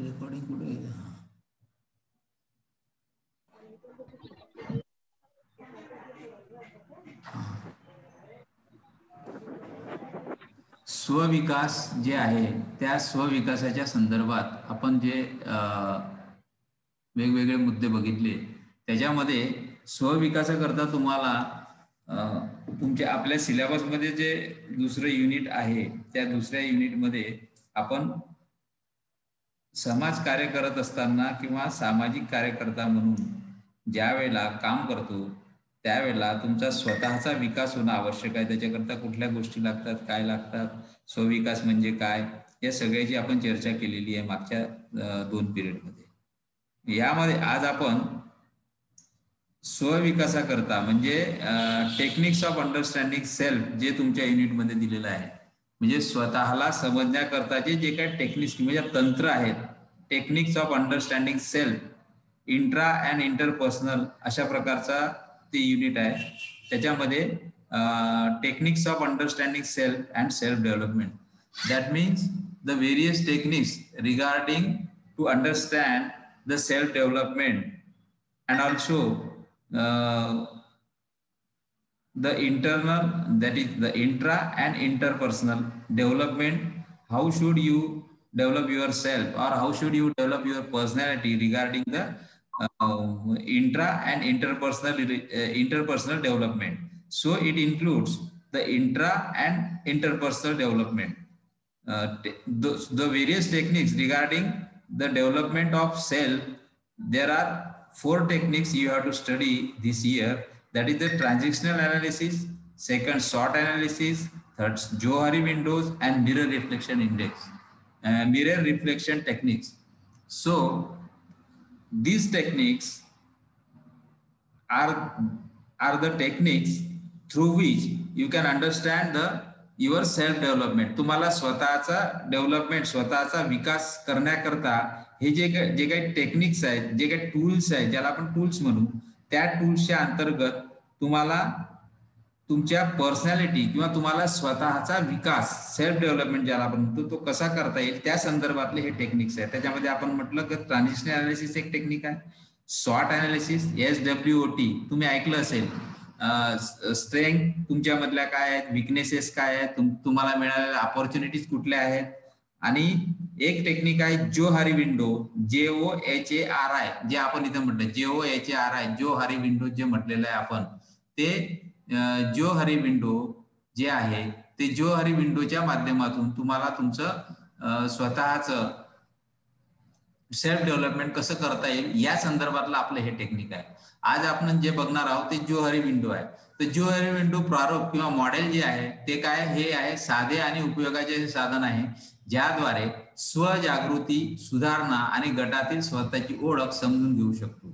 Recording कुठे आहे? स्वविकास जे आहे त्या स्वविकासाच्या संदर्भात आपण जे वेगवेगळे मुद्दे बघितले, त्याच्यामध्ये स्वविकासाकरता तुम्हाला तुमच्या आपल्या सिलेबसमध्ये जे दुसरं युनिट आहे त्या दुसऱ्या युनिटमध्ये आपण समाज कार्य करत असताना किंवा सामाजिक कार्यकर्ता म्हणून ज्या वेळेला काम करतो त्यावेळेला तुमचा स्वतःचा विकास होणं आवश्यक आहे. त्याच्याकरता कुठल्या गोष्टी लागतात, काय लागतात, स्वविकास म्हणजे काय, या सगळ्याची आपण चर्चा केलेली आहे मागच्या 2 पिरियडमध्ये. यामध्ये आज आपण स्वविकासाकरता म्हणजे टेक्निक्स ऑफ अंडरस्टँडिंग सेल्फ जे तुमच्या युनिटमध्ये दिलेलं आहे, म्हणजे स्वतःला समजण्याकरताचे जे काही टेक्निक्स म्हणजे तंत्र आहेत, techniques of understanding self intra and interpersonal अशा प्रकारचा ते युनिट आहे. त्याच्यामध्ये techniques of understanding self and self development, that means the various techniques regarding to understand the self development and also the internal, that is the intra and interpersonal development. How should you develop yourself, or how should you develop your personality regarding the intra and interpersonal development. So it includes the intra and interpersonal development, the various techniques regarding the development of self. There are 4 techniques you have to study this year. That is the transactional analysis, second SWOT analysis, third Johari windows, and mirror reflection index, mirror reflection techniques. So these techniques are the techniques through which you can understand your self development. तुम्हाला स्वतःचा development, स्वतःचा विकास करण्याकरता हे जे काही techniques आहेत, जे काही टूल्स आहेत, ज्याला आपण टूल्स म्हणू, त्या टूल्सच्या अंतर्गत तुम्हाला तुमच्या पर्सनॅलिटी किंवा तुम्हाला स्वतःचा विकास, सेल्फ डेव्हलपमेंट ज्याला आपण म्हणतो, तो कसा करता येईल त्या संदर्भातले हे टेक्निक्स आहेत. त्याच्यामध्ये आपण म्हटलं की ट्रान्झिशनल अनालिसिस एक टेक्निक आहे, स्वॉट अनालिसिस SWOT तुम्ही ऐकलं असेल, स्ट्रेंथ तुमच्यामधल्या काय आहेत, विकनेसेस काय आहेत, तुम्हाला मिळालेल्या अपॉर्च्युनिटीज कुठल्या आहेत, आणि एक टेक्निक आहे जोहारी विंडो, JOHARI, जे आपण इथे म्हटलं JOHARI, जोहारी विंडो जे म्हटलेलं आहे आपण, ते जोहारी विंडो जे आहे ते जोहारी विंडोच्या माध्यमातून तुम्हाला तुमचं स्वतःचं सेल्फ डेव्हलपमेंट कसं करता येईल या संदर्भातलं आपलं हे टेक्निक आहे. आज आपण जे बघणार आहोत ते जोहारी विंडो आहे. तर जोहारी विंडो प्रारूप किंवा मॉडेल जे आहे ते काय, हे आहे साधे आणि उपयोगाचे साधन आहे ज्याद्वारे स्वजागृती, सुधारणा आणि गटातील स्वतःची ओळख समजून घेऊ शकतो.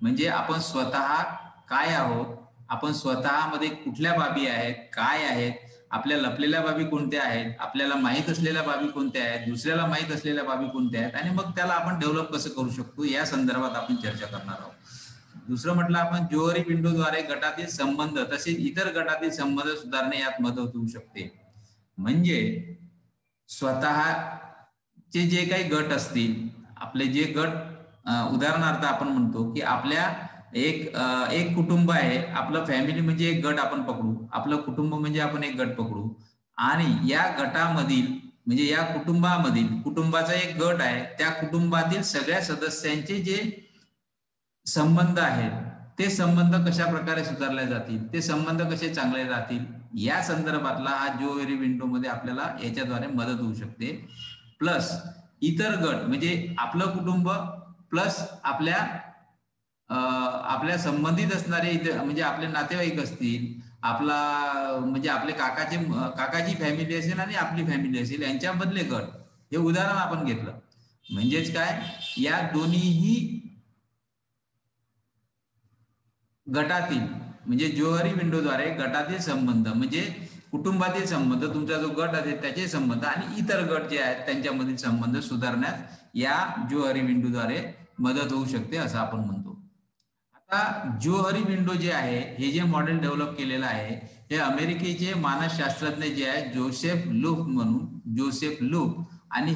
म्हणजे आपण स्वतः काय आहोत, आपण स्वतःमध्ये कुठल्या बाबी आहेत, काय आहेत, आपल्या लपलेल्या बाबी कोणत्या आहेत, आपल्याला माहीत असलेल्या बाबी कोणत्या आहेत, दुसऱ्याला माहीत असलेल्या बाबी कोणत्या आहेत, आणि मग त्याला आपण डेव्हलप कसं करू शकतो या संदर्भात आपण चर्चा करणार आहोत. दुसरं म्हटलं आपण जोहारी विंडोद्वारे गटातील संबंध तसेच इतर गटातील संबंध सुधारणे यात मदत होऊ शकते. म्हणजे स्वतःचे जे काही गट असतील, आपले जे गट, उदाहरणार्थ आपण म्हणतो की आपल्या एक कुटुंब आहे, आपलं फॅमिली म्हणजे एक गट आपण पकडू, आपलं कुटुंब म्हणजे आपण एक गट पकडू, आणि या गटामधील म्हणजे या कुटुंबामधील कुटुंबाचा एक गट आहे, त्या कुटुंबातील सगळ्या सदस्यांचे जे संबंध आहेत ते संबंध कशा प्रकारे सुधारले जातील, ते संबंध कसे चांगले जातील या संदर्भातला हा जोहारी विंडो मध्ये आपल्याला याच्याद्वारे मदत होऊ शकते. प्लस इतर गट म्हणजे आपलं कुटुंब प्लस आपल्या संबंधित असणारे म्हणजे आपले नातेवाईक असतील, आपला म्हणजे आपले काकाची फॅमिली असेल आणि आपली फॅमिली असेल, यांच्यामधले गट, हे उदाहरण आपण घेतलं. म्हणजेच काय, या दोन्हीही गटातील म्हणजे जोहारी विंडोद्वारे गटातील संबंध म्हणजे कुटुंबातील संबंध, तुमचा जो गट आहे त्याचे संबंध आणि इतर गट जे आहेत त्यांच्यामधील संबंध सुधारण्यास या जोहारी विंडोद्वारे मदत होऊ शकते असं आपण म्हणतो. आता जोहारी विंडो जे आहे, हे जे मॉडेल डेव्हलप केलेलं आहे, हे अमेरिकेचे मानसशास्त्रज्ञ जे आहे जोसेफ लूप आणि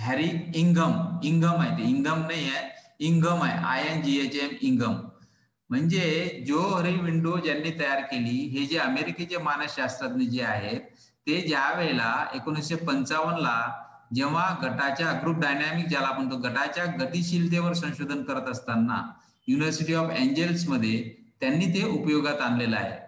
हॅरी इंगम. इंगम आहे ते, इंगम नाही आहे, इंगम आहे, INGHM, इंगम. म्हणजे जो हरी विंडो ज्यांनी तयार केली, हे जे अमेरिकेचे मानसशास्त्रज्ञ जे आहेत, ते ज्या वेळेला 1955 ला जेव्हा गटाच्या ग्रुप डायनॅमिक ज्याला आपण म्हणतो गटाच्या गतिशीलतेवर संशोधन करत असताना युनिव्हर्सिटी ऑफ एंजल्स मध्ये त्यांनी ते उपयोगात आणलेलं आहे.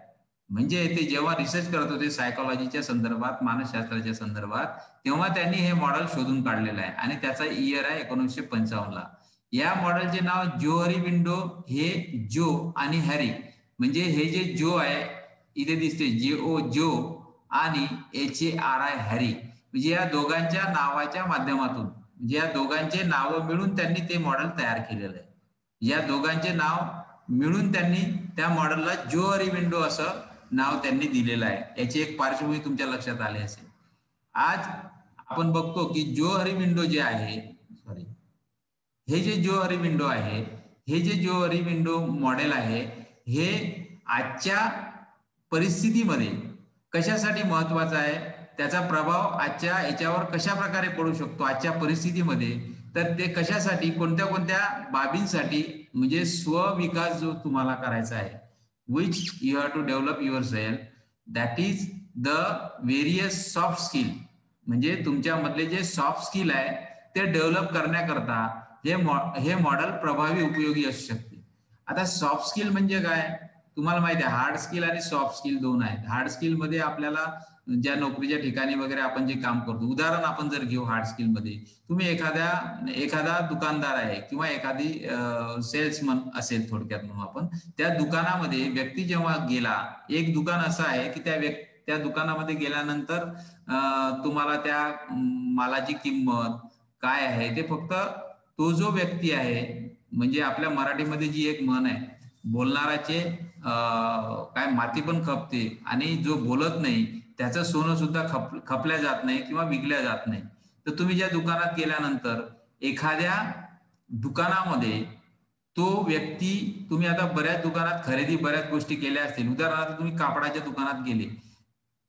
म्हणजे ते जेव्हा रिसर्च करत होते सायकोलॉजीच्या संदर्भात, मानसशास्त्राच्या संदर्भात, तेव्हा त्यांनी हे मॉडेल शोधून काढलेलं आहे आणि त्याचा इयर आहे 1955 ला. या मॉडेलचे नाव जो हरी विंडो. हे जो आणि हॅरी म्हणजे हे जे जो आहे इथे दिसते JO जो आणि HARI हॅरी, म्हणजे या दोघांच्या नावाच्या माध्यमातून, म्हणजे या दोघांचे नाव मिळून त्यांनी ते मॉडेल तयार केलेलं आहे. या दोघांचे नाव मिळून त्यांनी त्या मॉडेलला जो हरी विंडो असं नाव त्यांनी दिलेलं आहे. याची एक पार्श्वभूमी तुमच्या लक्षात आली असेल. आज आपण बघतो की जो हरी विंडो जे आहे, सॉरी, हे जे जो हरी विंडो आहे, हे जे जो हरी विंडो मॉडेल आहे, हे आजच्या परिस्थितीमध्ये कशासाठी महत्वाचं आहे, त्याचा प्रभाव आजच्या याच्यावर कशा प्रकारे पडू शकतो आजच्या परिस्थितीमध्ये, तर ते कशासाठी, कोणत्या कोणत्या बाबींसाठी, म्हणजे स्वविकास जो तुम्हाला करायचा आहे, which you have to develop yourself, that is the various soft skill. म्हणजे तुमच्यामधले जे सॉफ्ट स्किल आहे ते डेव्हलप करण्याकरता हे मॉडेल प्रभावी उपयोगी असू शकते. आता सॉफ्ट स्किल म्हणजे काय, तुम्हाला माहिती आहे हार्ड स्किल आणि सॉफ्ट स्किल दोन आहेत. हार्ड स्किल मध्ये आपल्याला ज्या नोकरीच्या ठिकाणी वगैरे आपण जे काम करतो, उदाहरण आपण जर घेऊ हार्ड स्किल मध्ये, तुम्ही एखादा दुकानदार आहे किंवा एखादी सेल्समन असेल थोडक्यात म्हणून आपण, त्या दुकानामध्ये व्यक्ती जेव्हा गेला, एक दुकान असं आहे की त्या दुकानामध्ये गेल्यानंतर तुम्हाला त्या मालाची किंमत काय आहे ते फक्त तो जो व्यक्ती आहे, म्हणजे आपल्या मराठीमध्ये जी एक म्हण आहे, बोलणाराचे काय माती पण खपते आणि जो बोलत नाही त्याचं सोनं सुद्धा खपल्या जात नाही किंवा विकल्या जात नाही. तर तुम्ही ज्या दुकानात गेल्यानंतर एखाद्या दुकानामध्ये तो व्यक्ती, तुम्ही आता बऱ्याच दुकानात खरेदी बऱ्याच गोष्टी केल्या असतील, उदाहरणार्थ तुम्ही कापडाच्या दुकानात गेले,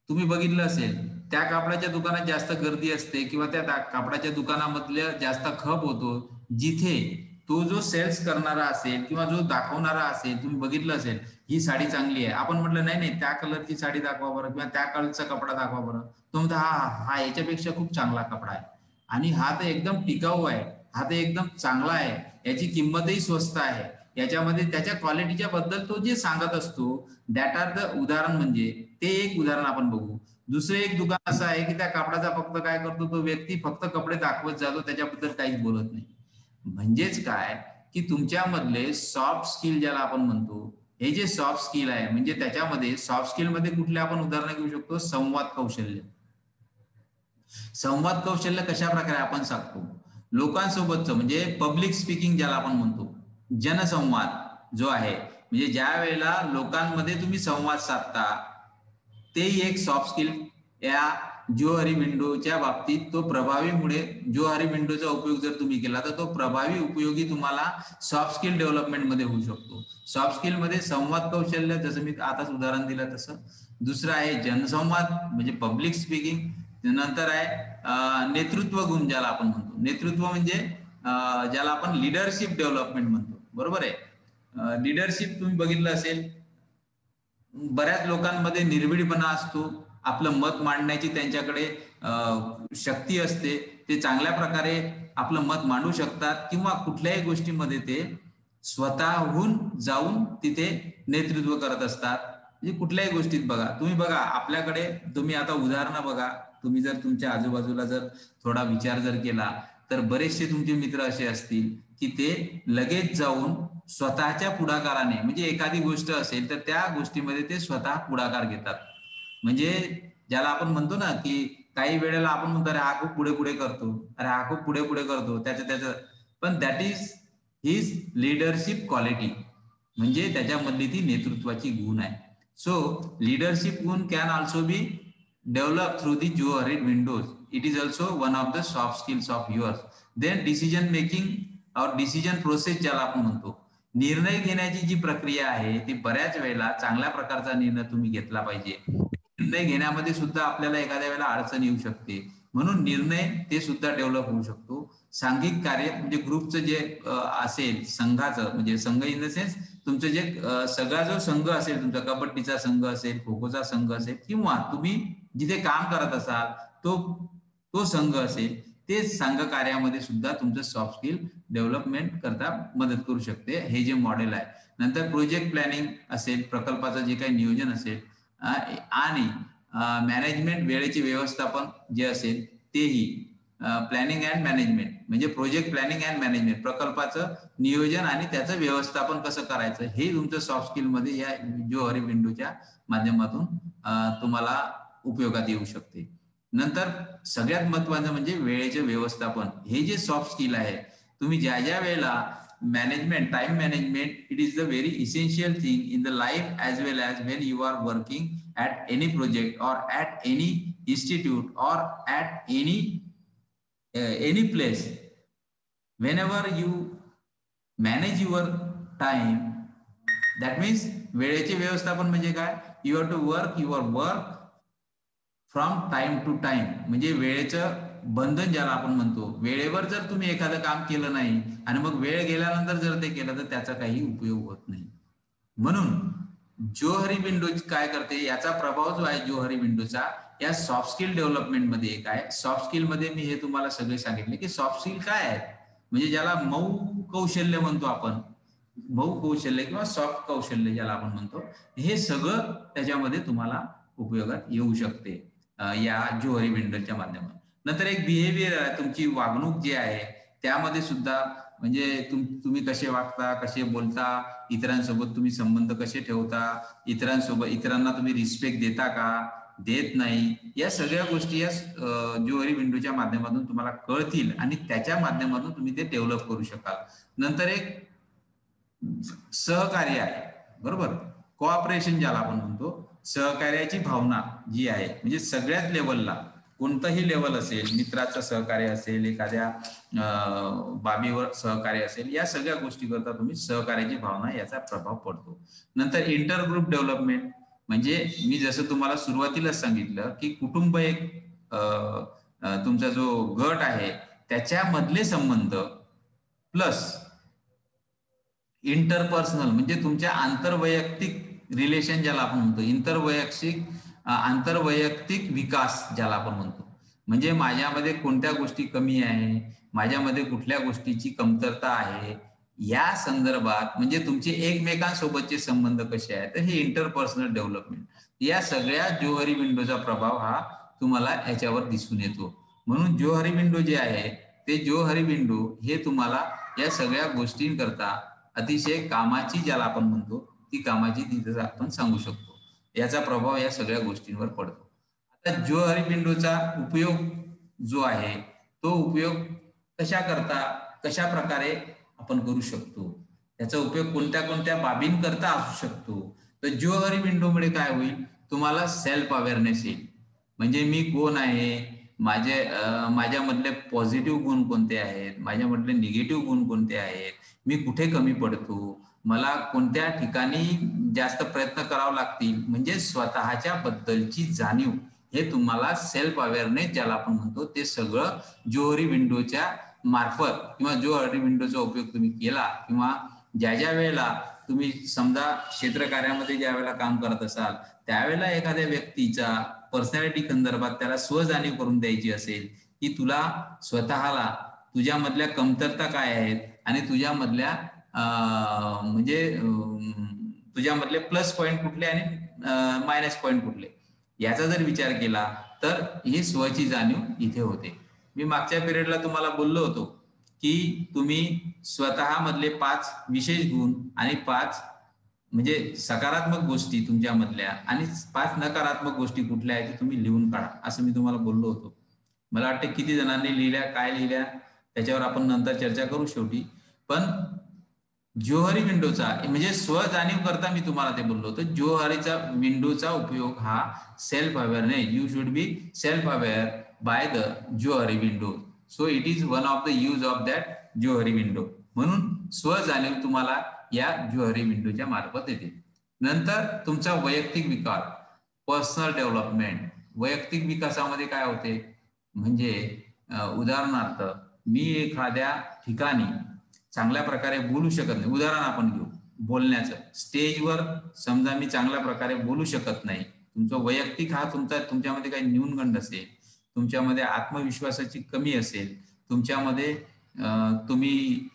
तुम्ही बघितलं असेल त्या कापडाच्या दुकानात जास्त गर्दी असते किंवा त्या कापडाच्या दुकानामधल्या जास्त खप होतो, जिथे तो जो सेल्स करणारा असेल किंवा जो दाखवणारा असेल, तुम्ही बघितलं असेल ही साडी चांगली आहे, आपण म्हटलं नाही नाही त्या कलरची साडी दाखवा बरं किंवा त्या कलरचा कपडा दाखवा बरं, तो म्हणतो हा हा हा याच्यापेक्षा खूप चांगला कपडा आहे आणि हा तर एकदम टिकाऊ आहे, हा तर एकदम चांगला आहे, याची किंमतही स्वस्त आहे, याच्यामध्ये त्याच्या क्वालिटीच्या बद्दल तो जे सांगत असतो, दॅट आर द उदाहरण. म्हणजे ते एक उदाहरण आपण बघू. दुसरं एक दुकान असं आहे की त्या कापडाचा फक्त काय करतो तो व्यक्ती, फक्त कपडे दाखवत जातो, त्याच्याबद्दल काहीच बोलत नाही. म्हणजेच काय की तुमच्यामधले सॉफ्ट स्किल ज्याला आपण म्हणतो, हे जे सॉफ्ट स्किल आहे, म्हणजे त्याच्यामध्ये सॉफ्ट स्किल मध्ये कुठले आपण उदाहरण घेऊ शकतो, संवाद कौशल्य. संवाद कौशल्य कशा प्रकारे आपण सांगतो लोकांसोबतचं, म्हणजे पब्लिक स्पीकिंग ज्याला आपण म्हणतो, जनसंवाद जो आहे, म्हणजे ज्या वेळेला लोकांमध्ये तुम्ही संवाद साधता, तेही एक सॉफ्ट स्किल या जो हरी विंडोच्या बाबतीत तो प्रभावीमुळे, जो हरी विंडोचा उपयोग जर तुम्ही केला तर तो प्रभावी उपयोगी तुम्हाला सॉफ्ट स्किल डेव्हलपमेंट मध्ये होऊ शकतो. सॉफ्ट स्किल मध्ये संवाद कौशल्य, जसं मी आताच उदाहरण दिलं तसं. दुसरं आहे जनसंवाद म्हणजे पब्लिक स्पीकिंग. नंतर आहे नेतृत्व गुण ज्याला आपण म्हणतो. नेतृत्व म्हणजे ज्याला आपण लिडरशिप डेव्हलपमेंट म्हणतो, बरोबर आहे. लिडरशिप तुम्ही बघितलं असेल, बऱ्याच लोकांमध्ये निर्भीडपणा असतो, आपलं मत मांडण्याची त्यांच्याकडे शक्ती असते, ते चांगल्या प्रकारे आपलं मत मांडू शकतात किंवा कुठल्याही गोष्टीमध्ये ते स्वतःहून जाऊन तिथे नेतृत्व करत असतात. म्हणजे कुठल्याही गोष्टीत बघा, तुम्ही बघा आपल्याकडे, तुम्ही आता उदाहरणं बघा, तुम्ही जर तुमच्या आजूबाजूला जर थोडा विचार जर केला तर बरेचसे तुमचे मित्र असे असतील की ते लगेच जाऊन स्वतःच्या पुढाकाराने, म्हणजे एखादी गोष्ट असेल तर त्या गोष्टीमध्ये ते स्वतः पुढाकार घेतात. म्हणजे ज्याला आपण म्हणतो ना की काही वेळेला आपण म्हणतो अरे हा खूप पुढे पुढे करतो, अरे हा खूप पुढे पुढे करतो, त्याचं पण that is his leadership quality, म्हणजे त्याच्यामधली ती नेतृत्वाची गुण आहे. सो लीडरशिप गुण can also be develop through the Johari windows. It is also one of the soft skills of yours. Then decision making or decision process ज्याला आपण म्हणतो, निर्णय घेण्याची जी प्रक्रिया आहे ती बऱ्याच वेळेला चांगल्या प्रकारचा निर्णय तुम्ही घेतला पाहिजे. निर्णय घेण्यामध्ये सुद्धा आपल्याला एखाद्या वेळेला अडचण येऊ शकते, म्हणून निर्णय ते सुद्धा डेव्हलप होऊ शकतो. सांघिक कार्य म्हणजे ग्रुपचं जे असेल, संघाचं म्हणजे संघ इन द सेन्स तुमचं जे सगळा जो संघ असेल, तुमचा कबड्डीचा संघ असेल, खो खोचा संघ असेल, किंवा तुम्ही जिथे काम करत असाल तो तो संघ असेल, ते संघ कार्यामध्ये सुद्धा तुमचं सॉफ्ट स्किल डेव्हलपमेंट करता मदत करू शकते हे जे मॉडेल आहे. नंतर प्रोजेक्ट प्लॅनिंग असेल, प्रकल्पाचं जे काही नियोजन असेल आणि मॅनेजमेंट, वेळेचे व्यवस्थापन जे असेल तेही, प्लॅनिंग अँड मॅनेजमेंट म्हणजे प्रोजेक्ट प्लॅनिंग अँड मॅनेजमेंट, प्रकल्पाचं नियोजन आणि त्याचं व्यवस्थापन कसं करायचं हे तुमचं सॉफ्ट स्किलमध्ये या जो अरविंदोच्या माध्यमातून तुम्हाला उपयोगात येऊ शकते. नंतर सगळ्यात महत्वाचं म्हणजे वेळेचे व्यवस्थापन. हे जे सॉफ्ट स्किल आहे, तुम्ही ज्या ज्या वेळेला management, time management, it is the very essential thing in the life as well as when you are working at any project or at any institute or at any place. Whenever you manage your time, that means वेळेचे व्यवस्थापन म्हणजे काय, you have to work your work from time to time, म्हणजे वेळेचं बंधन ज्याला आपण म्हणतो. वेळेवर जर तुम्ही एखादं काम केलं नाही आणि मग वेळ गेल्यानंतर जर ते केलं तर त्याचा काही उपयोग होत नाही. म्हणून जोहरी विंडो काय करते, याचा प्रभाव जो आहे जोहरी विंडोचा या सॉफ्ट स्किल डेव्हलपमेंट मध्ये एक आहे. सॉफ्ट स्किल मध्ये मी हे तुम्हाला सगळे सांगितले की सॉफ्ट स्किल काय आहे, म्हणजे ज्याला मऊ कौशल्य म्हणतो आपण, मऊ कौशल्य किंवा सॉफ्ट कौशल्य ज्याला आपण म्हणतो, हे सगळं त्याच्यामध्ये तुम्हाला उपयोगात येऊ शकते या जोहरी विंडोच्या माध्यमातून. नंतर एक बिहेवियर आहे, तुमची वागणूक जी आहे त्यामध्ये सुद्धा, म्हणजे तुम्ही कसे वागता, कसे बोलता, इतरांसोबत तुम्ही संबंध कसे ठेवता, इतरांना तुम्ही रिस्पेक्ट देता का, देत नाही, या सगळ्या गोष्टी या जोहरी विंडोच्या माध्यमातून तुम्हाला कळतील आणि त्याच्या माध्यमातून तुम्ही ते डेव्हलप करू शकाल. नंतर एक सहकार्य आहे, बरोबर, कोऑपरेशन ज्याला आपण म्हणतो, सहकार्याची भावना जी आहे, म्हणजे सगळ्याच लेवलला, कोणतंही लेवल असेल, मित्राचं सहकार्य असेल, एखाद्या बाबीवर सहकार्य असेल, या सगळ्या गोष्टी करता तुम्ही सहकार्याची भावना याचा प्रभाव पडतो. नंतर इंटर ग्रुप डेव्हलपमेंट, म्हणजे मी जसं तुम्हाला सुरुवातीलाच सांगितलं की कुटुंब एक तुमचा जो गट आहे त्याच्यामधले संबंध प्लस इंटरपर्सनल म्हणजे तुमच्या आंतरवैयक्तिक रिलेशन ज्याला आपण म्हणतो, आंतरवैयक्तिक विकास ज्याला आपण म्हणतो, म्हणजे माझ्यामध्ये कोणत्या गोष्टी कमी आहे, माझ्यामध्ये कुठल्या गोष्टीची कमतरता आहे, या संदर्भात म्हणजे तुमचे एकमेकांसोबतचे संबंध कसे आहेत, तर हे इंटरपर्सनल डेव्हलपमेंट, या सगळ्या जोहरी विंडोचा प्रभाव हा तुम्हाला याच्यावर दिसून येतो. म्हणून जोहरी विंडो जे आहे ते जोहरी विंडो हे तुम्हाला या सगळ्या गोष्टींकरता अतिशय कामाची ज्याला आपण म्हणतो ती कामाची तिथं आपण सांगू शकतो, याचा प्रभाव या सगळ्या गोष्टींवर पडतो. आता जोहरी विंडोचा उपयोग जो आहे तो उपयोग कशा प्रकारे आपण करू शकतो, त्याचा उपयोग कोणत्या कोणत्या बाबींकरता असू शकतो. तर जोहरी विंडोमुळे काय होईल, तुम्हाला सेल्फ अवेअरनेस येईल, म्हणजे मी कोण आहे, माझ्यामधले पॉझिटिव्ह गुण कोणते आहेत, माझ्यामधले निगेटिव्ह गुण कोणते आहेत, मी कुठे कमी पडतो, मला कोणत्या ठिकाणी जास्त प्रयत्न करावे लागतील, म्हणजे स्वतःच्या बद्दलची जाणीव, हे तुम्हाला सेल्फ अवेअरनेस ज्याला आपण म्हणतो ते सगळं जोहरी विंडोच्या मार्फत किंवा जोहरी विंडोचा उपयोग तुम्ही केला, किंवा ज्या ज्या वेळेला तुम्ही समजा क्षेत्र कार्यामध्ये ज्या वेळेला काम करत असाल त्यावेळेला एखाद्या व्यक्तीचा पर्सनॅलिटी संदर्भात त्याला स्वजाणीव करून द्यायची असेल की तुला स्वतःला तुझ्यामधल्या कमतरता काय आहेत आणि तुझ्यामधल्या म्हणजे तुझ्यामधले प्लस पॉइंट कुठले आणि मायनस पॉइंट कुठले, याचा जर विचार केला तर ही स्वची जाणीव इथे होते. मी मागच्या पिरियडला तुम्हाला बोललो होतो की तुम्ही स्वतः मधले 5 विशेष गुण आणि 5 म्हणजे सकारात्मक गोष्टी तुमच्यामधल्या आणि 5 नकारात्मक गोष्टी कुठल्या आहेत ते तुम्ही लिहून काढा, असं मी तुम्हाला बोललो होतो. मला वाटतं किती जणांनी लिहिल्या, काय लिहिल्या त्याच्यावर आपण नंतर चर्चा करू शेवटी. पण जोहरी विंडोचा म्हणजे स्वजाणीव करता मी तुम्हाला ते बोललो होतो, जोहरीचा विंडोचा उपयोग हा self awareness, you should be self aware by the Johari window, so it is one of the use of that Johari window. म्हणून स्वजाणीव तुम्हाला या जोहरी विंडोच्या मार्फत येते. नंतर तुमचा वैयक्तिक विकास, पर्सनल डेव्हलपमेंट. वैयक्तिक विकासामध्ये काय होते, म्हणजे उदाहरणार्थ मी एखाद्या ठिकाणी चांगल्या प्रकारे बोलू शकत नाही, उदाहरण आपण घेऊ बोलण्याचं, स्टेजवर समजा मी चांगल्या प्रकारे बोलू शकत नाही, तुमचा वैयक्तिक हा तुमच्यामध्ये काही न्यूनगंड असेल, तुमच्यामध्ये आत्मविश्वासाची कमी असेल, तुमच्यामध्ये तुम्ही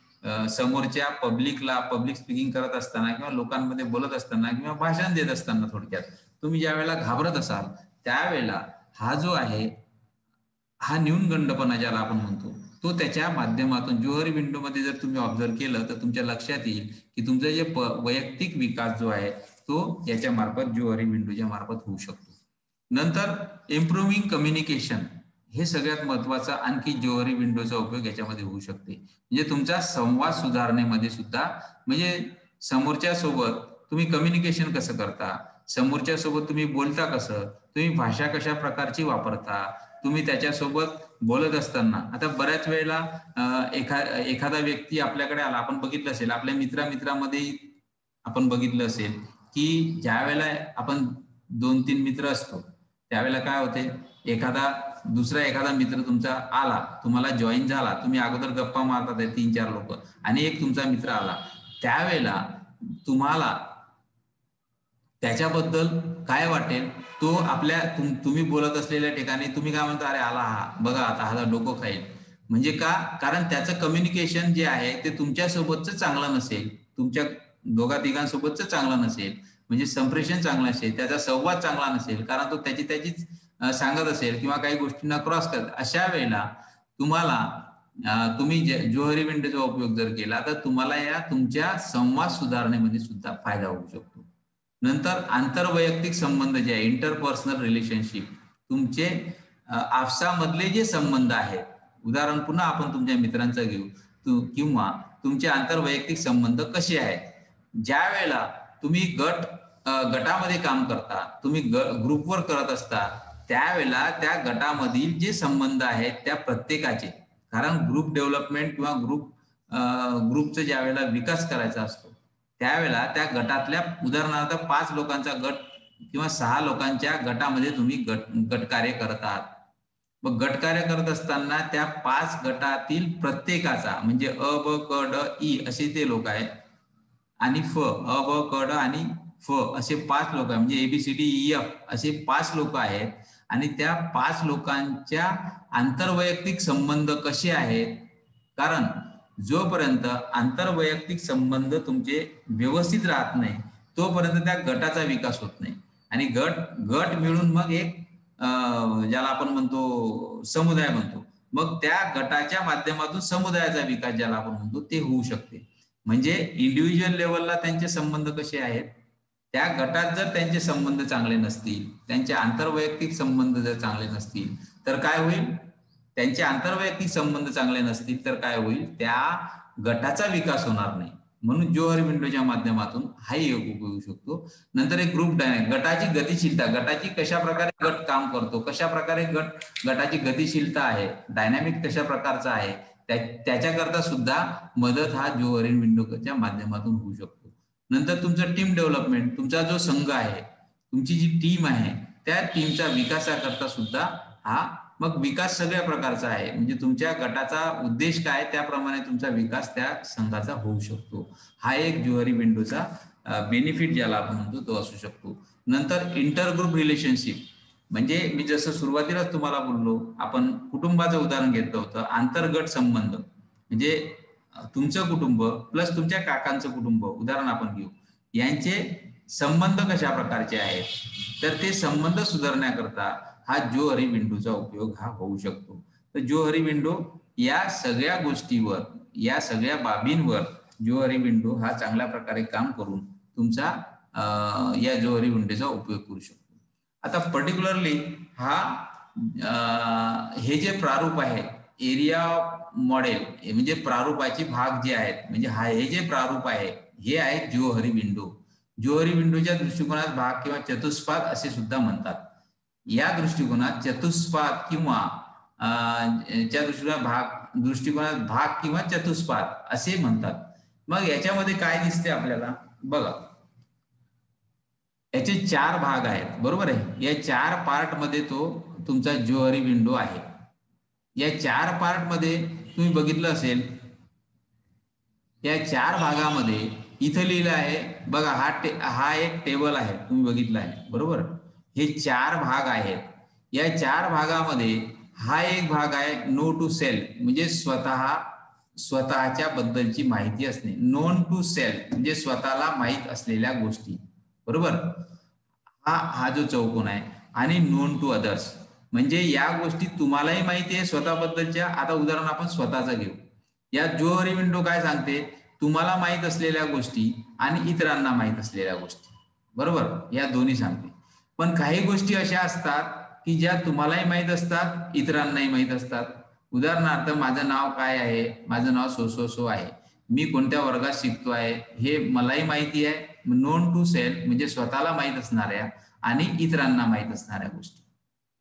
समोरच्या पब्लिक स्पीकिंग करत असताना किंवा लोकांमध्ये बोलत असताना किंवा भाषण देत असताना थोडक्यात तुम्ही ज्या वेळेला घाबरत असाल त्यावेळेला हा जो आहे हा न्यूनगंडपणा ज्याला आपण म्हणतो तो त्याच्या माध्यमातून ज्युअरी विंडो मध्ये जर तुम्ही ऑब्झर्व केलं तर तुमच्या लक्षात येईल की तुमचा जे वैयक्तिक विकास जो आहे तो याच्या मार्फत ज्युअरी विंडोच्या मार्फत होऊ शकतो. नंतर इम्प्रूव्हिंग कम्युनिकेशन हे सगळ्यात महत्वाचा आणखी ज्युअरी विंडोचा उपयोग याच्यामध्ये होऊ शकते. म्हणजे तुमचा संवाद सुधारण्यामध्ये सुद्धा, म्हणजे समोरच्या सोबत तुम्ही कम्युनिकेशन कसं करता, समोरच्या सोबत तुम्ही बोलता कसं, तुम्ही भाषा कशा प्रकारची वापरता, तुम्ही त्याच्यासोबत बोलत असताना आता बऱ्याच वेळेला एखादा व्यक्ती आपल्याकडे आला, आपण बघितलं असेल आपल्या मित्रामध्ये आपण बघितलं असेल की ज्या वेळेला आपण 2-3 मित्र असतो त्यावेळेला काय होते, दुसरा एखादा मित्र तुमचा आला, तुम्हाला जॉईन झाला, तुम्ही अगोदर गप्पा मारतात 3-4 लोक आणि एक तुमचा मित्र आला, त्यावेळेला तुम्हाला त्याच्याबद्दल काय वाटेल, तो तुम्ही बोलत असलेल्या ठिकाणी तुम्ही काय म्हणता, अरे आला हा, बघा आता हा डोकं खाईल. म्हणजे का, कारण त्याचं कम्युनिकेशन जे आहे ते तुमच्या सोबतच चांगलं नसेल, तुमच्या दोघा तिघांसोबतच चांगलं नसेल, म्हणजे संप्रेषण चांगलं नसेल, त्याचा संवाद चांगला नसेल, कारण तो त्याचीच सांगत असेल किंवा काही गोष्टींना क्रॉस करत. अशा वेळेला तुम्ही ज्युअरी विंडोचा उपयोग जर केला तर तुम्हाला या तुमच्या संवाद सुधारण्यामध्ये सुद्धा फायदा होऊ शकतो. नंतर आंतरवैयक्तिक संबंध जे आहे, इंटरपर्सनल रिलेशनशिप, तुमचे आपसामधले जे संबंध आहेत, उदाहरण पुन्हा आपण तुमच्या मित्रांचा घेऊ किंवा तुमचे आंतरवैयक्तिक संबंध कसे आहेत, ज्या वेळेला तुम्ही गटामध्ये काम करता, तुम्ही ग्रुपवर करत असता, त्यावेळेला त्या गटामधील जे संबंध आहेत त्या प्रत्येकाचे, कारण ग्रुप डेव्हलपमेंट किंवा ग्रुपचा ज्या वेळेला विकास करायचा असतो त्यावेळेला त्या गटातल्या उदाहरणार्थ 5 लोकांचा गट किंवा 6 लोकांच्या गटामध्ये तुम्ही गटकार्य करत आहात. मग गटकार्य करत असताना त्या 5 गटातील प्रत्येकाचा, म्हणजे अ ब क ड ई असे ते लोक आहेत आणि फ, अ ब क ड आणि फ असे 5 लोक आहेत, म्हणजे ABCDEF असे 5 लोक आहेत आणि त्या 5 लोकांच्या आंतरवैयक्तिक संबंध कसे आहेत, कारण जोपर्यंत आंतरवैयक्तिक संबंध तुमचे व्यवस्थित राहत नाही तोपर्यंत त्या गटाचा विकास होत नाही आणि गट मिळून मग एक ज्याला आपण म्हणतो समुदाय म्हणतो, मग त्या गटाच्या माध्यमातून समुदायाचा विकास ज्याला आपण म्हणतो ते होऊ शकते. म्हणजे इंडिव्हिज्युअल लेवलला त्यांचे संबंध कसे आहेत, त्या गटात जर त्यांचे संबंध चांगले नसतील, त्यांचे आंतरवैयक्तिक संबंध जर चांगले नसतील तर काय होईल, त्यांचे आंतरवैयक्तिक संबंध चांगले नसतील तर काय होईल, त्या गटाचा विकास होणार नाही. म्हणून ज्युअरी विंडोच्या माध्यमातून हाही उपयोग होऊ शकतो. नंतर एक ग्रुप डायनॅमिक, गटाची गतिशीलता, गटाची कशा प्रकारे गट काम करतो, कशा प्रकारे गटाची गतिशीलता आहे, डायनॅमिक कशा प्रकारचा आहे, त्याच्याकरता सुद्धा मदत हा ज्युअरी विंडोच्या माध्यमातून होऊ शकतो. नंतर तुमचं टीम डेव्हलपमेंट, तुमचा जो संघ आहे, तुमची जी टीम आहे त्या टीमचा विकासाकरता सुद्धा हा मग विकास सगळ्या प्रकारचा आहे, म्हणजे तुमच्या गटाचा उद्देश काय त्याप्रमाणे तुमचा विकास त्या संघाचा होऊ शकतो. हा एक ज्युअरी विंडोचा बेनिफिट ज्याला आपण म्हणतो तो असू शकतो. नंतर इंटरग्रुप रिलेशनशिप, म्हणजे मी जसं सुरुवातीलाच तुम्हाला बोललो, आपण कुटुंबाचं उदाहरण घेतलं होतं, आंतरगट संबंध म्हणजे तुमचं कुटुंब प्लस तुमच्या काकांचं कुटुंब उदाहरण आपण घेऊ, यांचे संबंध कशा प्रकारचे आहेत, तर ते संबंध सुधारण्याकरता हा ज्युअरी विंडोचा उपयोग हा होऊ शकतो. तर ज्युअरी विंडो या सगळ्या गोष्टीवर, या सगळ्या बाबींवर ज्युअरी विंडो हा चांगल्या प्रकारे काम करून तुमचा या ज्युअरी विंडोचा उपयोग करू शकतो. आता पर्टिक्युलरली हे जे प्रारूप आहे एरिया मॉडेल, म्हणजे प्रारूपाचे भाग जे आहेत, म्हणजे हे जे प्रारूप आहे हे आहे ज्युअरी विंडो. ज्युअरी विंडोच्या दृष्टिकोनात भाग किंवा चतुष्पाद असे सुद्धा म्हणतात. या दृष्टिकोनात चतुष्पाद किंवा दृष्टिकोनात भाग किंवा चतुष्पाद असे म्हणतात. मग याच्यामध्ये काय दिसते आपल्याला बघा, याचे 4 भाग आहेत, बरोबर आहे. या 4 पार्ट मध्ये तो तुमचा ज्युअरी विंडो आहे. या 4 पार्ट मध्ये तुम्ही बघितलं असेल, या 4 भागामध्ये इथं लिहिलं आहे बघा, हा एक टेबल आहे, तुम्ही बघितलं आहे बरोबर. हे 4 भाग आहेत. या 4 भागामध्ये हा एक भाग आहे नो टू सेल्फ, म्हणजे स्वतःच्या बद्दलची माहिती असणे. नोन टू सेल्फ म्हणजे स्वतःला माहीत असलेल्या गोष्टी, बरोबर. हा जो चौकोन आहे. आणि नोन टू अदर्स म्हणजे या गोष्टी तुम्हालाही माहिती आहे स्वतःबद्दलच्या. आता उदाहरण आपण स्वतःचं घेऊ. या ज्वेलरी विंडो काय सांगते, तुम्हाला माहित असलेल्या गोष्टी आणि इतरांना माहित असलेल्या गोष्टी, बरोबर, या दोन्ही सांगते. पण काही गोष्टी अशा असतात की ज्या तुम्हालाही माहित असतात, इतरांनाही माहित असतात. उदाहरणार्थ, माझं नाव काय आहे, माझं नाव सो सो सो आहे, मी कोणत्या वर्गात शिकतो आहे हे मलाही माहिती आहे. नोन टू सेल्फ म्हणजे स्वतःला माहित असणाऱ्या आणि इतरांना माहित असणाऱ्या गोष्टी,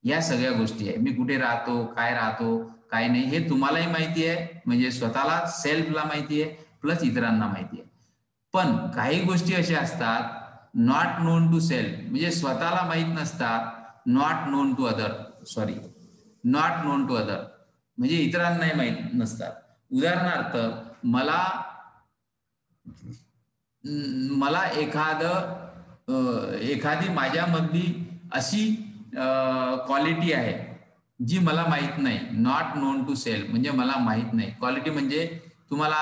या सगळ्या गोष्टी आहे. मी कुठे राहतो, काय राहतो, काय नाही, हे तुम्हालाही माहिती आहे, म्हणजे स्वतःला सेल्फला माहिती आहे प्लस इतरांना माहिती आहे. पण काही गोष्टी अशा असतात नॉट नोन टू सेल्फ म्हणजे स्वतःला माहित नसतात. Not known to other, sorry, not known to other म्हणजे इतरांनाही माहित नसतात. उदाहरणार्थ, मला मला एखादी माझ्यामधली अशी क्वालिटी आहे जी मला माहित नाही. नॉट नोन टू सेल्फ म्हणजे मला माहित नाही. क्वालिटी म्हणजे तुम्हाला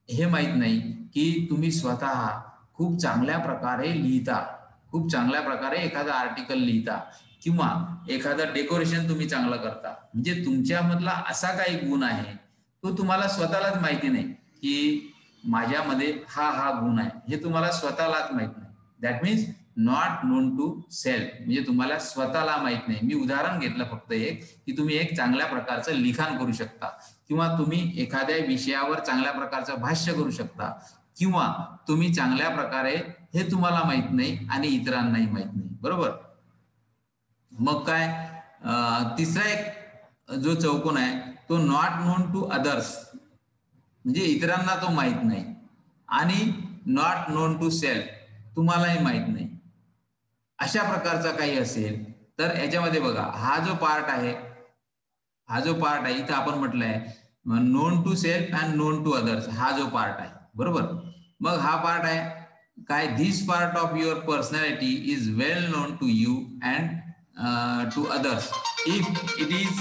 हे माहित नाही की तुम्ही स्वतः खूप चांगल्या प्रकारे लिहिता, खूप चांगल्या प्रकारे एखादा आर्टिकल लिहिता किंवा एखादं डेकोरेशन तुम्ही चांगलं करता. म्हणजे तुमच्यामधला असा काही गुण आहे तो तुम्हाला स्वतःलाच माहिती नाही की माझ्यामध्ये हा गुण आहे, हे तुम्हाला स्वतःलाच माहित नाही. That means not known to self म्हणजे तुम्हाला स्वतःला माहित नाही. मी उदाहरण घेतलं फक्त एक, की तुम्ही एक चांगल्या प्रकारचं लिखाण करू शकता किंवा तुम्ही एखाद्या विषयावर चांगल्या प्रकारचं भाष्य करू शकता किंवा तुम्ही चांगल्या प्रकारे, हे तुम्हाला माहित नाही आणि इतरांनाही माहित नाही, बरोबर. मग काय, तिसरा एक जो चौकोन आहे तो नॉट नोन टू अदर्स म्हणजे इतरांना तो माहित नाही आणि नॉट नोन टू सेल्फ तुम्हालाही माहित नाही. अशा प्रकारचा काही असेल तर याच्यामध्ये बघा, हा जो पार्ट आहे इथं आपण म्हटलंय known to self and known to others, हा जो पार्ट आहे, बरोबर. मग हा पार्ट आहे काय, this part of your personality is well known to you and to others if it is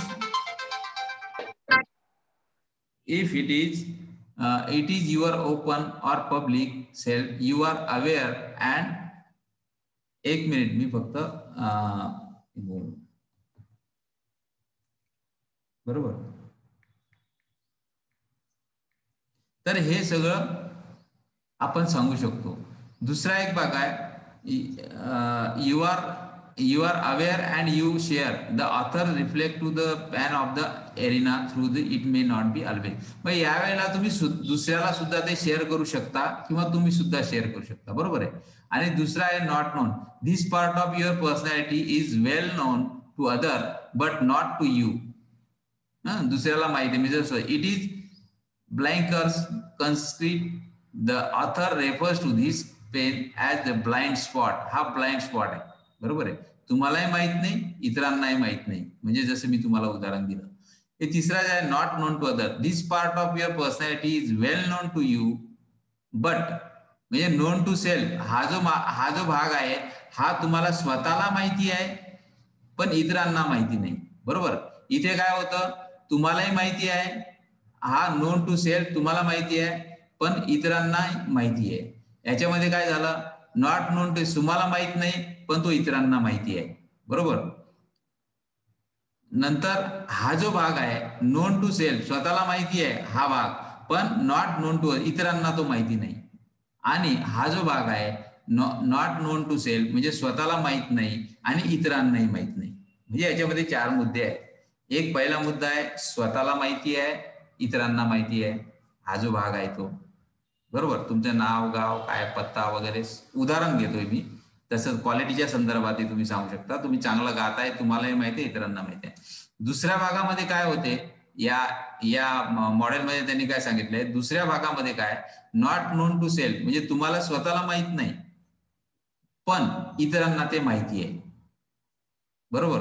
if it is your open or public self, you are aware and, एक minute मी फक्त बरोबर. तर हे सगळं आपण सांगू शकतो. दुसरा एक भाग आहे, you are aware and you share the author reflect to the pan of the arena through the it may not be always. मग यावेळेला तुम्ही दुसऱ्याला सुद्धा ते शेअर करू शकता किंवा तुम्ही सुद्धा शेअर करू शकता, बरोबर आहे. आणि दुसरा आहे not known, this part of your personality is well known to other but not to you. दुसऱ्याला माहिती म्हणजे it is blankers conscript, the author refers to this pane as the blind spot. हा ब्लाइंड स्पॉट आहे, बरोबर आहे. तुम्हालाही माहित नाही, इतरांनाही माहित नाही, म्हणजे जसं मी तुम्हाला उदाहरण दिलं. हे तिसरा जे आहे not known to other, this part of your personality is well known to you but म्हणजे नोन टू सेल्फ, हा जो भाग आहे हा तुम्हाला स्वतःला माहिती आहे पण इतरांना माहिती नाही, बरोबर. इथे काय होतं, तुम्हालाही माहिती आहे, हा नोन टू सेल्फ तुम्हाला माहिती आहे पण इतरांना माहिती आहे. याच्यामध्ये काय झालं, नॉट नोन टू, तुम्हाला माहित नाही पण तो इतरांना माहिती आहे, बरोबर. नंतर हा जो भाग आहे नोन टू सेल्फ, स्वतःला माहिती आहे हा भाग, पण नॉट नोन टू, इतरांना तो माहिती नाही. आणि हा जो भाग आहे नॉट नोन टू सेल्फ म्हणजे स्वतःला माहित नाही आणि इतरांनाही माहित नाही. म्हणजे याच्यामध्ये 4 मुद्दे आहेत. एक पहिला मुद्दा आहे स्वतःला माहिती आहे, इतरांना माहिती आहे, हा जो भाग आहे तो, बरोबर. तुमचं नाव, गाव, काय पत्ता वगैरे उदाहरण घेतोय मी, तसं क्वालिटीच्या संदर्भात तुम्ही सांगू शकता. तुम्ही चांगलं गाताय, तुम्हालाही माहिती आहे, इतरांना माहिती आहे. दुसऱ्या भागामध्ये काय होते, या या मॉडेलमध्ये त्यांनी काय सांगितलंय, दुसऱ्या भागामध्ये काय, नॉट नोन टू सेल्फ म्हणजे तुम्हाला स्वतःला माहित नाही पण इतरांना ते माहिती आहे, बरोबर.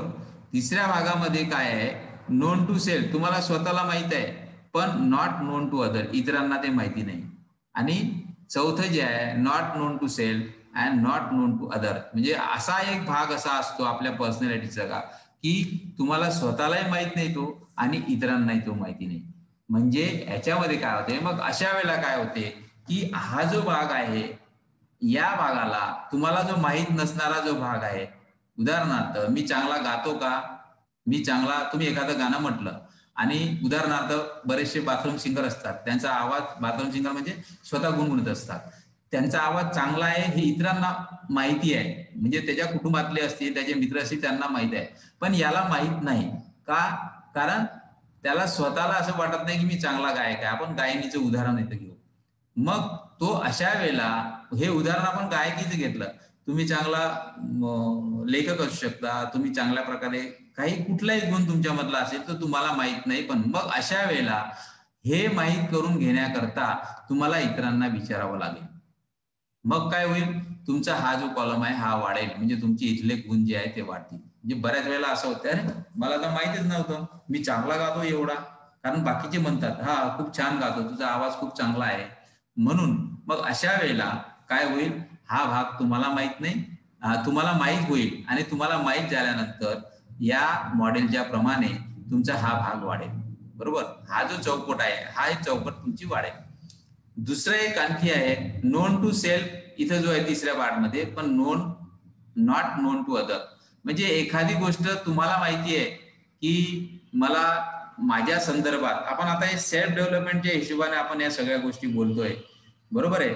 तिसऱ्या भागामध्ये काय आहे, नोन टू सेल्फ, तुम्हाला स्वतःला माहित आहे पण नॉट नोन टू अदर, इतरांना ते माहिती नाही. आणि चौथं जे आहे, not known to self and not known to other, म्हणजे असा एक भाग असा असतो आपल्या पर्सनॅलिटीचा का, की तुम्हाला स्वतःलाही माहित नाही तो आणि इतरांनाही तो माहिती नाही. म्हणजे याच्यामध्ये काय होते, मग अशा वेळेला काय होते, की हा जो भाग आहे, या भागाला तुम्हाला जो माहित नसणारा जो भाग आहे, उदाहरणार्थ मी चांगला गातो का, मी चांगला, तुम्ही एखादं गाणं म्हटलं आणि उदाहरणार्थ बरेचसे बाथरूम सिंगर असतात, त्यांचा आवाज, बाथरूम सिंगर म्हणजे स्वतः गुणगुणत असतात, त्यांचा आवाज चांगला आहे हे इतरांना माहिती आहे, म्हणजे त्याच्या कुटुंबातले असतील, त्याचे मित्र असतील, त्यांना माहिती आहे. पण याला माहित नाही का, कारण त्याला स्वतःला असं वाटत नाही की मी चांगला गायक आहे. आपण गायनीचं उदाहरण इथं घेऊ. मग तो अशा वेळेला, हे उदाहरण आपण गायकीचं घेतलं, तुम्ही चांगला लेखक असू शकता, तुम्ही चांगल्या प्रकारे काही कुठलाही गुण तुमच्यामधला असेल तर तुम्हाला माहित नाही. पण मग अशा वेळेला हे माहीत करून घेण्याकरता तुम्हाला इतरांना विचारावं लागेल. मग काय होईल, तुमचा हा जो कॉलम आहे हा वाढेल, म्हणजे तुमचे इथले गुण जे आहे ते वाढतील. म्हणजे बऱ्याच वेळेला असं होतं, अरे मला तर माहितीच नव्हतं मी चांगला गातो एवढा, कारण बाकीचे म्हणतात हा खूप छान गातो, तुझा आवाज खूप चांगला आहे म्हणून. मग अशा वेळेला काय होईल, हा भाग तुम्हाला माहित नाही, तुम्हाला माहित होईल, आणि तुम्हाला माहित झाल्यानंतर या मॉडेलच्या प्रमाणे तुमचा हा भाग वाढेल. बरोबर, हा जो चौकट आहे हा एक चौकट तुमची वाढेल. दुसरं एक आणखी आहे, नोन टू सेल्फ, इथं जो आहे तिसऱ्या पार्टमध्ये, पण नॉट नोन टू अदर, म्हणजे एखादी गोष्ट तुम्हाला माहिती आहे की मला माझ्या संदर्भात, आपण आता हे सेल्फ डेव्हलपमेंटच्या हिशोबाने आपण या सगळ्या गोष्टी बोलतोय, बरोबर आहे.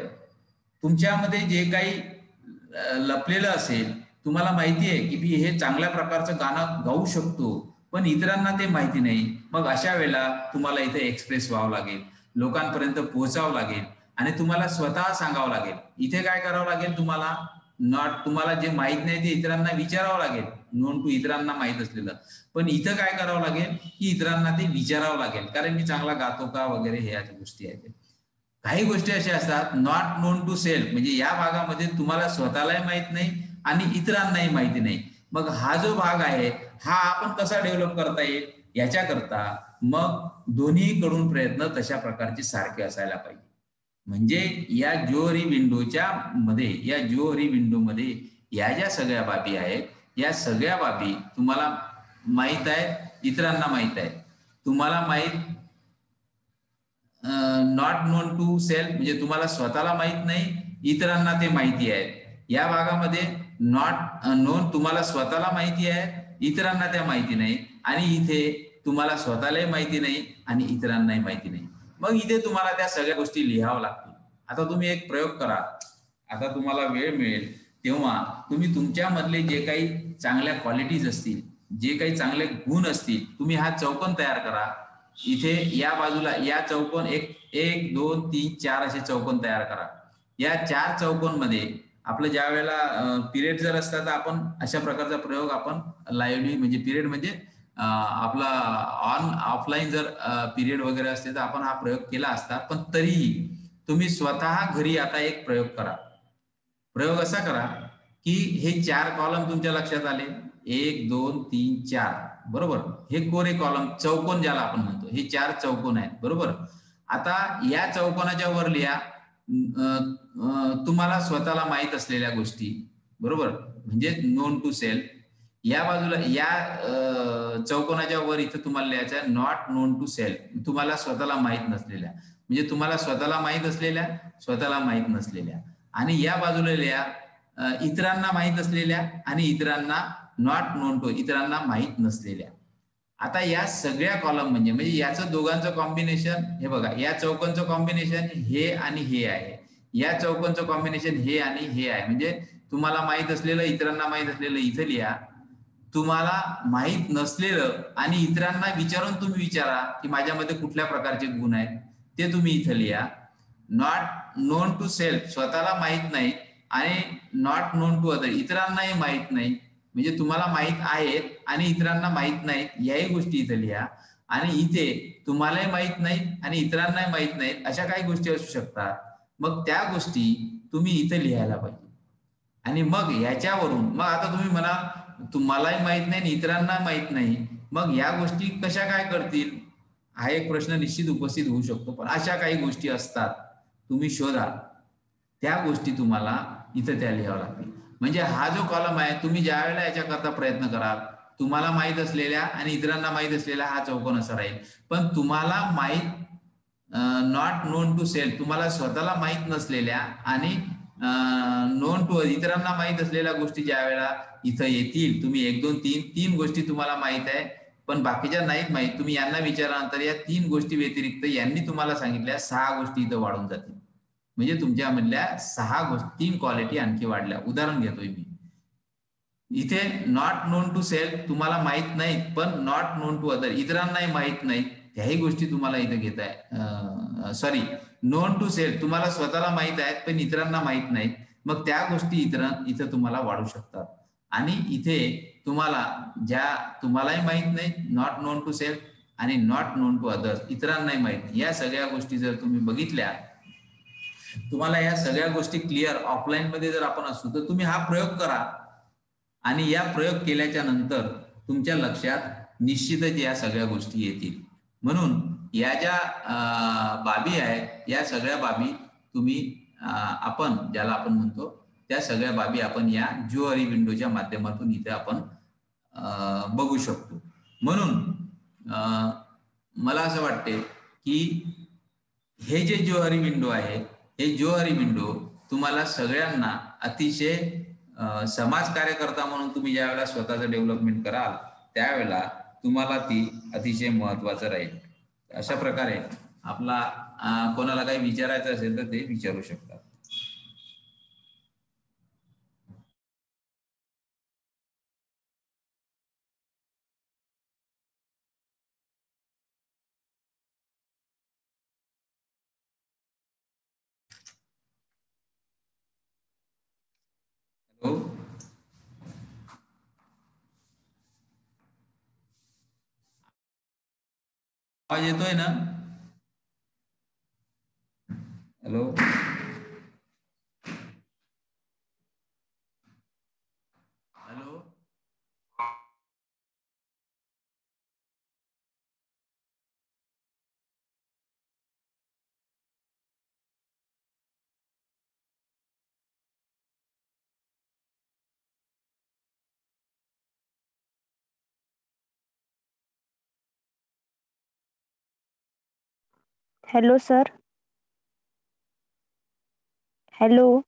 तुमच्यामध्ये जे काही लपलेलं असेल, तुम्हाला माहिती आहे की मी हे चांगल्या प्रकारचं गाणं गाऊ शकतो, पण इतरांना ते माहिती नाही. मग अशा वेळेला तुम्हाला इथे एक्सप्रेस व्हावं लागेल, लोकांपर्यंत पोहोचावं लागेल, आणि तुम्हाला स्वतः सांगावं लागेल. इथे काय करावं लागेल, तुम्हाला तुम्हाला जे माहित नाही ते इतरांना विचारावं लागेल, नोन टू इतरांना माहित असलेलं. पण इथं काय करावं लागेल, की इतरांना ते विचारावं लागेल, कारण मी चांगला गातो का वगैरे, हे याच्या गोष्टी आहेत. काही गोष्टी अशा असतात नॉट नोन टू सेल्फ, म्हणजे या भागामध्ये तुम्हाला स्वतःलाही माहित नाही आणि इतरांनाही माहिती नाही. मग हा जो भाग आहे हा आपण कसा डेव्हलप करता येईल, याच्याकरता मग दोन्ही कडून प्रयत्न तशा प्रकारचे सारखे असायला पाहिजे. म्हणजे या ज्युअरी विंडोमध्ये या ज्या सगळ्या बाबी आहेत, या सगळ्या बाबी तुम्हाला माहित आहेत, इतरांना माहित आहे. तुम्हाला माहित, नॉट नोन टू सेल्फ म्हणजे तुम्हाला स्वतःला माहित नाही, इतरांना ते माहिती आहे. या भागामध्ये नॉट नोन, तुम्हाला स्वतःला माहिती आहे, इतरांना त्या माहिती नाही, आणि इथे तुम्हाला स्वतःलाही माहिती नाही आणि इतरांनाही माहिती नाही. मग इथे तुम्हाला त्या सगळ्या गोष्टी लिहाव्या लागतील. आता तुम्ही एक प्रयोग करा, आता तुम्हाला वेळ मिळेल तेव्हा तुम्ही तुमच्यामधले जे काही चांगल्या क्वालिटीज असतील, जे काही चांगले गुण असतील, तुम्ही हा चौकोन तयार करा. इथे या बाजूला या चौकोन, एक एक दोन तीन चार असे चौकोन तयार करा. या चार चौकोन मध्ये आपलं ज्या वेळेला पिरियड जर असतात, आपण अशा प्रकारचा प्रयोग आपण लाईव्हली, म्हणजे पिरियड म्हणजे आपला ऑन ऑफलाईन जर पिरियड वगैरे असते तर आपण हा प्रयोग केला असता. पण तरीही तुम्ही स्वतः घरी आता एक प्रयोग करा. प्रयोग असा करा की हे चार कॉलम तुमच्या लक्षात आले, एक दोन तीन चार, बरोबर, हे कोरे कॉलम, चौकोन ज्याला आपण म्हणतो, हे चार चौकोन आहेत, बरोबर. आता या चौकोनाच्या वर लिहा तुम्हाला स्वतःला माहित असलेल्या गोष्टी, बरोबर, म्हणजे नोन टू सेल्फ. या बाजूला या चौकोनाच्या वर इथं तुम्हाला लिहायचं नॉट नोन टू सेल्फ, तुम्हाला स्वतःला माहित नसलेल्या, म्हणजे तुम्हाला स्वतःला माहित असलेल्या, स्वतःला माहित नसलेल्या. आणि या बाजूला लिहा इतरांना माहित असलेल्या आणि इतरांना नॉट नोन टू, इतरांना माहित नसलेल्या. आता या सगळ्या कॉलम म्हणजे याचं दोघांचं कॉम्बिनेशन, हे बघा, या चौकोनचं कॉम्बिनेशन हे आणि हे आहे, या चौकोनचं कॉम्बिनेशन हे आणि हे आहे. म्हणजे तुम्हाला माहित असलेलं, इतरांना माहित असलेलं इथं लिहा, तुम्हाला माहित नसलेलं आणि इतरांना विचारून तुम्ही विचारा की माझ्यामध्ये कुठल्या प्रकारचे गुण आहेत, ते तुम्ही इथं लिहा. नॉट नोन टू सेल्फ, स्वतःला माहित नाही, आणि नॉट नोन टू अदर, इतरांनाही माहित नाही, म्हणजे तुम्हाला माहित आहेत आणि इतरांना माहित नाहीत, याही गोष्टी इथे लिहा. आणि इथे तुम्हालाही माहित नाही आणि इतरांनाही माहित नाहीत, अशा काही गोष्टी असू शकतात. मग त्या गोष्टी तुम्ही इथे लिहायला पाहिजे. आणि मग ह्याच्यावरून मग आता तुम्ही म्हणा तुम्हालाही माहित नाही आणि इतरांना माहित नाही, मग या गोष्टी कशा काय करतील. हा एक प्रश्न निश्चित उपस्थित होऊ शकतो. पण अशा काही गोष्टी असतात, तुम्ही शोधा, त्या गोष्टी तुम्हाला इथं त्या लिहाव्या लागतील. म्हणजे हा जो कॉलम आहे, तुम्ही ज्या वेळेला याच्याकरता प्रयत्न कराल, तुम्हाला माहीत असलेल्या आणि इतरांना माहीत असलेला हा चौकोन असा राहील. पण तुम्हाला माहीत, नॉट नोन टू सेल्फ, तुम्हाला स्वतःला माहीत नसलेल्या आणि नोन टू इतरांना माहीत असलेल्या गोष्टी ज्या वेळेला इथं येतील, तुम्ही 1 2 3 3 गोष्टी तुम्हाला माहीत आहे, पण बाकीच्या नाहीत माहीत, तुम्ही यांना विचारल्यानंतर या 3 गोष्टी व्यतिरिक्त यांनी तुम्हाला सांगितल्या 6 गोष्टी इथं वाढून जातील. म्हणजे तुमच्यामधल्या 6 गोष्टी, 3 क्वालिटी आणखी वाढल्या. उदाहरण घेतोय मी. इथे नॉट नोन टू सेल्फ तुम्हाला माहित नाहीत, पण नॉट नोन टू अदर इतरांनाही माहित नाहीत, त्याही गोष्टी तुम्हाला इथे घेताय. सॉरी, नोन टू सेल्फ तुम्हाला स्वतःला माहित आहेत, पण इतरांना माहित नाहीत. मग त्या गोष्टी इथं तुम्हाला वाढू शकतात. आणि इथे तुम्हाला ज्या तुम्हालाही माहित नाहीत, नॉट नोन टू सेल्फ आणि नॉट नोन टू अदर्स, इतरांनाही माहित, या सगळ्या गोष्टी जर तुम्ही बघितल्या, तुम्हाला या सगळ्या गोष्टी क्लिअर ऑफलाईन मध्ये जर आपण असू, तर तुम्ही हा प्रयोग करा. आणि या प्रयोग केल्याच्या नंतर तुमच्या लक्षात निश्चितच या सगळ्या गोष्टी येतील. म्हणून या ज्या बाबी आहेत, या सगळ्या बाबी तुम्ही आपण ज्याला आपण म्हणतो, त्या सगळ्या बाबी आपण या ज्युअरी विंडोच्या माध्यमातून इथे आपण बघू शकतो. म्हणून मला असं वाटते की हे जे ज्युअरी विंडो आहे, हे ज्युअरी विंडो तुम्हाला सगळ्यांना अतिशय समाज कार्यकर्ता म्हणून तुम्ही ज्या वेळेला स्वतःचं डेव्हलपमेंट कराल, त्यावेळेला तुम्हाला ती अतिशय महत्वाचं राहील. अशा प्रकारे आपला कोणाला काही विचारायचं असेल तर ते विचारू शकतात. हॅलो, आवाज येतोय ना? Hello, hello, hello sir. Hello.